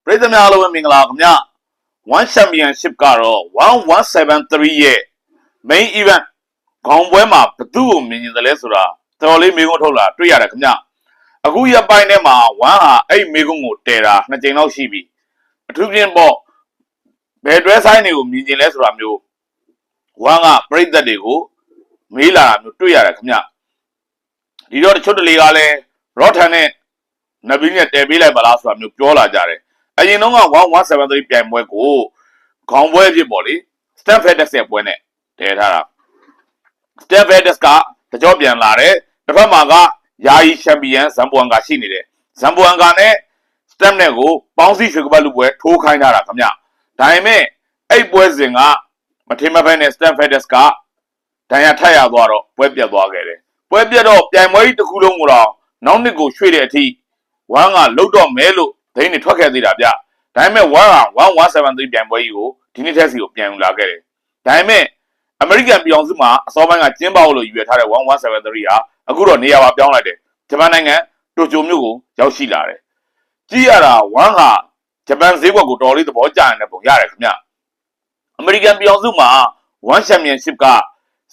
ပရိသတ်များအားလုံးပဲမင်္ဂလာခင်ဗျOne Championship ကတော့1173ရဲ့ main event ခေါင်းပွဲမှာဘသူ့ကိုမြင်နေတယ်လဲဆိုတာတော်တော်လေးမေးခွန်းထုတ်လာတွေ့ရတယ်ခင်ဗျအခုရပိုင်းထဲမှာ1ဟာအဲ့မေးခွန်းကိုတည်တာ2ကြိမ်လောက်ရှိပြီအထူးဖြင့်ပေါ့ဘယ်တွဲဆိုင်တွေကိုမြင်နေလဲဆိုတာမျိုး1ကပရိသတ်တွေကိုမေးလာတာမျိုးတွေ့ရတယ်ခင်ဗျဒီတော့တချို့တလေကလည်း Rotan နဲ့ Nabil နဲ့တည်ပေးလိုက်ပါလားဆိုတာမျိုးပြောလာကြတယ်အရင်တော့က1173ပြိုင်ပွဲကိုခေါင်းပွဲဖြစ်ပေါ့လေ Stanford Desk ရဲ့ပွဲနဲ့တည်ထားတာ Stanford Desk ကတကြောပြန်လာတယ်တစ်ဖက်မှာကယာယီချန်ပီယံဇမ်ဘွမ်ကရှိနေတယ်ဇမ်ဘွမ်ကနဲ့ Stamp နဲ့ကိုပေါင်းစည်းရွှေကပတ်လူပွဲထိုးခိုင်းထားတာခင်ဗျဒါပေမဲ့အဲ့ပွဲစဉ်ကမထင်မဖက်နဲ့ Stanford Desk ကဒဏ်ရာထပ်ရသွားတော့ပွဲပြတ်သွားခဲ့တယ်ပွဲပြတ်တော့ပြိုင်ပွဲကြီးတစ်ခုလုံးကိုတော့နောက်နှစ်ကိုရွှေ့တဲ့အထိ1ကလုတ်တော့မဲလို့ဒိန်းနေထွက်ခဲ့သေးတာဗျဒါပေမဲ့1က1173ပြိုင်ပွဲကြီးကိုဒီနေ့ထက်စီကိုပြန်ယူလာခဲ့တယ်ဒါပေမဲ့အမေရိကန်ပြည်အောင်စုမှာအစောပိုင်းကကျင်းပလို့ရွေးထားတဲ့1173ဟာအခုတော့နေရာပါပြောင်းလိုက်တယ်ဂျပန်နိုင်ငံတိုကျိုမြို့ကိုရောက်ရှိလာတယ်ကြည့်ရတာ1ဟာဂျပန်ဈေးကွက်ကိုတော်လေးသဘောကျနေတဲ့ပုံရတယ်ခင်ဗျအမေရိကန်ပြည်အောင်စုမှာ1 Championship က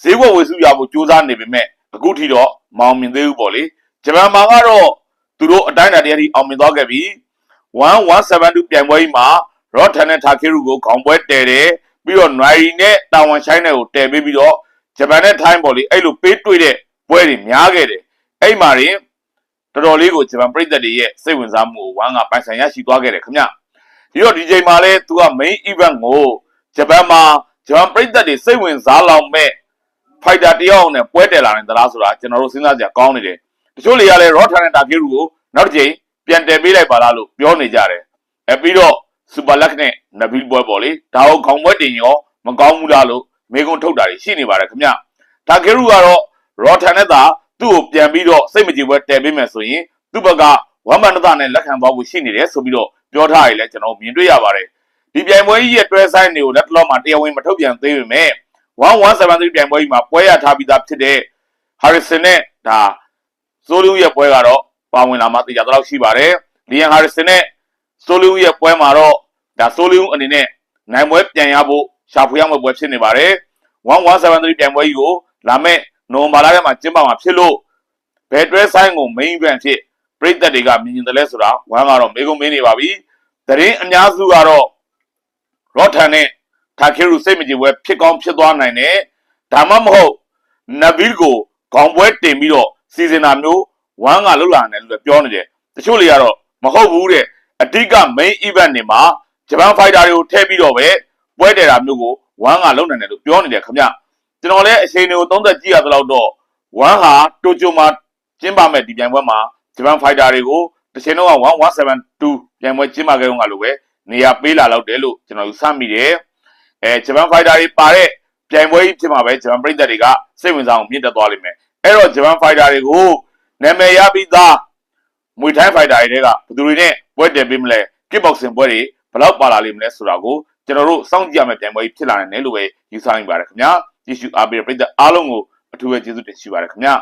ဈေးကွက်ဝေစုရဖို့ကြိုးစားနေပေမဲ့အခုထိတော့မအောင်မြင်သေးဘူးပေါ့လေဂျပန်မှာကတော့သူတို့အတိုင်းအတာတည်းအောင်မြင်သွားခဲ့ပြီ1172ပြိုင်ပွဲကြီးမှာ Rotan နဲ့ Takeru ကိုခေါင်းပွဲတည်တယ်ပြီးတော့ Nari နဲ့တာဝန်ရှိုင်းနဲ့ကိုတည်ပြီးတော့ဂျပန်နဲ့ထိုင်းပေါ့လေအဲ့လိုပေးတွေ့တဲ့ပွဲတွေများခဲ့တယ်အဲ့မှာရင်တော်တော်လေးကိုဂျပန်ပြည်သက်တွေရဲ့စိတ်ဝင်စားမှုကို1ကပိုင်ဆိုင်ရရှိသွားခဲ့တယ်ခင်ဗျဒီတော့ဒီချိန်မှာလဲသူက main event ကိုဂျပန်မှာဂျပန်ပြည်သက်တွေစိတ်ဝင်စားလောက်မဲ့ fighter တယောက်နဲ့ပွဲတည်လာနိုင်သလားဆိုတာကျွန်တော်တို့စဉ်းစားကြကောင်းနေတယ်တချို့လေကလည်း Rotan နဲ့ Takeru ကိုနောက်တစ်ချိန်ပြန်တည်ပေးလိုက်ပါလားလို့ပြောနေကြတယ်ပြီးတော့ Super Luck နဲ့ Nabil ပွဲပေါ့လေဒါကိုခေါင်းပွဲတင်ရောမကောင်းဘူးလားလို့မေးခွန်းထုတ်တာရှိနေပါတယ်ခင်ဗျ Takeru ကတော့ Rotan နဲ့သာသူ့ကိုပြန်ပြီးတော့စိတ်မကြည်ပွဲတည်ပေးမယ်ဆိုရင်သူ့ဘက်ကဝမ်းမန္တနဲ့လက်ခံသွားဖို့ရှိနေတယ်ဆိုပြီးတော့ပြောထားရလဲကျွန်တော်မြင်တွေ့ရပါတယ်ဒီပြိုင်ပွဲကြီးရဲ့တွဲဆိုင်တွေကိုလက်တလောမှာတရားဝင်မထုတ်ပြန်သေးပေမဲ့1173ပြိုင်ပွဲကြီးမှာပွဲရထားပြီးသားဖြစ်တဲ့ Harrison နဲ့ဒါ Soliu ရဲ့ပွဲကတော့ပါဝင်လာမှသိကြတော့ရှိပါတယ် Liam Harrison နဲ့ Soliu ရဲ့ပွဲမှာတော့ဒါ Soliu အနေနဲ့နိုင်ပွဲပြန်ရဖို့ရှာဖွေရမယ့်ပွဲဖြစ်နေပါတယ်1173ပြိုင်ပွဲကြီးကိုလာမဲ့နိုဝင်ဘာလထဲမှာကျင်းပမှာဖြစ်လို့ဘယ်တွဲဆိုင်ကို main event ဖြစ်ပြည်သက်တွေကမြင်နေတယ်လဲဆိုတာ1ကတော့မေးခွန်းမေးနေပါပြီသတင်းအများစုကတော့ Rotan နဲ့ Takeru စိတ်မကြည်ပွဲဖြစ်ကောင်းဖြစ်သွားနိုင်တယ်ဒါမှမဟုတ် Nabil ကိုခေါင်းပွဲတင်ပြီးတော့စီစဉ်တာမျိုး1ကလှုပ်လာတယ်လို့ပြောနေတယ်တချို့လေကတော့မဟုတ်ဘူးတဲ့အဓိက main event တွေမှာဂျပန် fighter တွေကိုထည့်ပြီးတော့ပဲပွဲတည်တာမျိုးကို1ကလှုပ်နိုင်တယ်လို့ပြောနေတယ်ခင်ဗျကျွန်တော်လည်းအချိန်တွေကိုသုံးသက်ကြည့်ရသလောက်တော့1ဟာတိုကျိုမှာကျင်းပမဲ့ဒီပြိုင်ပွဲမှာဂျပန် fighter တွေကိုတစ်ချိန်တော့1172ပြိုင်ပွဲကျင်းပခဲ့ုံကလို့ပဲနေရာပေးလာတော့တယ်လို့ကျွန်တော်ယူဆမိတယ်ဂျပန် fighter တွေပါတဲ့ပြိုင်ပွဲကြီးဖြစ်မှာပဲဂျပန်ပြည်သက်တွေကစိတ်ဝင်စားအောင်မြင့်တက်သွားလိမ့်မယ်အဲ့တော့ဂျပန် fighter တွေကိုနာမည်ရပြီးသားမွေထိုင်း fighter တွေကဘယ်သူတွေနဲ့ပွဲတည်ပေးမလဲ kickboxing ပွဲတွေဘယ်လောက်ပါလာလိမ့်မလဲဆိုတာကိုကျွန်တော်တို့စောင့်ကြည့်ရမယ့်ပြိုင်ပွဲကြီးဖြစ်လာနိုင်တယ်လို့ပဲယူဆမိပါတယ်ခင်ဗျာကြည့်ရှုအားပေးတဲ့ပြည်သက်အားလုံးကိုအထူးပဲကျေးဇူးတင်ရှိပါတယ်ခင်ဗျာ